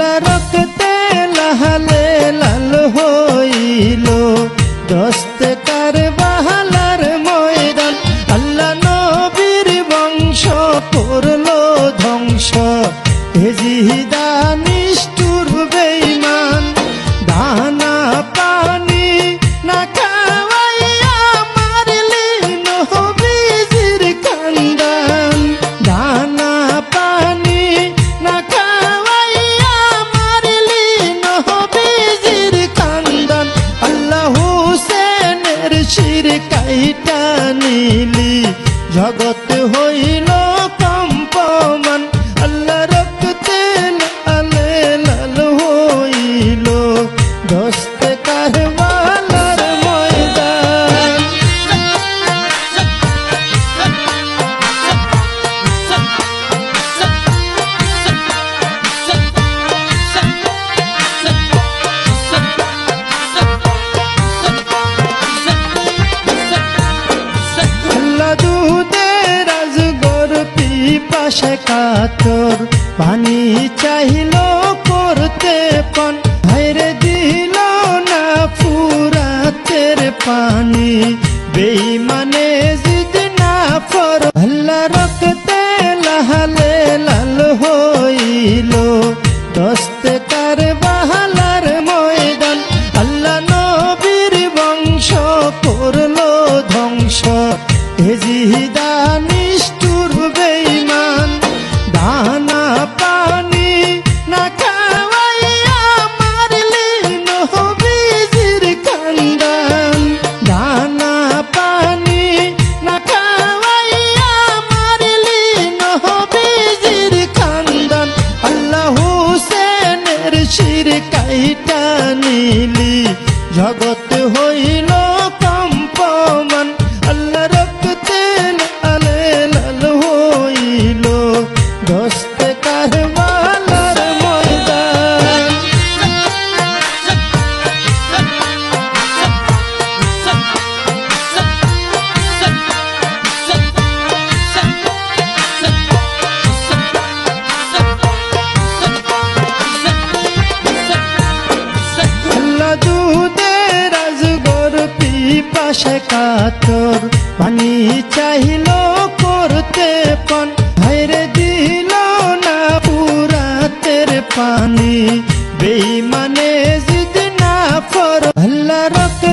আল্লাহ রক্তে লাহালে লাল হইল দস্তে কারবালার ময়দান আল্লাহ নবীর বংশ করলো ধ্বংস এজিদা নিষ্ঠুর বেঈমান দানা পানি না খাওয়াইয়া মারলি নবীজির খানদান দানা পানি না খাওয়াইয়া মারলি নবীজির খানদান আল্লাহ হুসেনের শির কাইটা নিলি জগৎ হইল কম্পমান আল্লাহ রক্তে লালে লাল হইল দস্তে কারবালার ময়দান আল্লাহ দুধের আজগর পিপাসা কাতর পানি চাইল করতে পন ভাইরে দিল না ফুরাতের পানি বেঈমানে জিদ না ফর আল্লাহ রক্তে লাহালে লাল হইল দস্তে কারবালার ময়দান আল্লাহ নবীর বংশ করলো ধ্বংস এজিদা নিষ্ঠুর বেঈমান দানা পানি না খাওয়াইয়া মারলি নবীজির খানদান দানা পানি না খাওয়াইয়া মারলি নবীজির খানদান আল্লাহ হুসেনের শির কাইটা নিলি জগৎ হইল কম্পমান আল্লাহ রক্তে লালে লাল হইল দস্তে কারবালার ময়দান আল্লাহ দুধের আজগর পিপাসা কাতর পানি চাইল করতে পন ভাইরে দিল না পুরাতের পানি বেঈমানে জিদ না ফর আল্লাহ রক্তে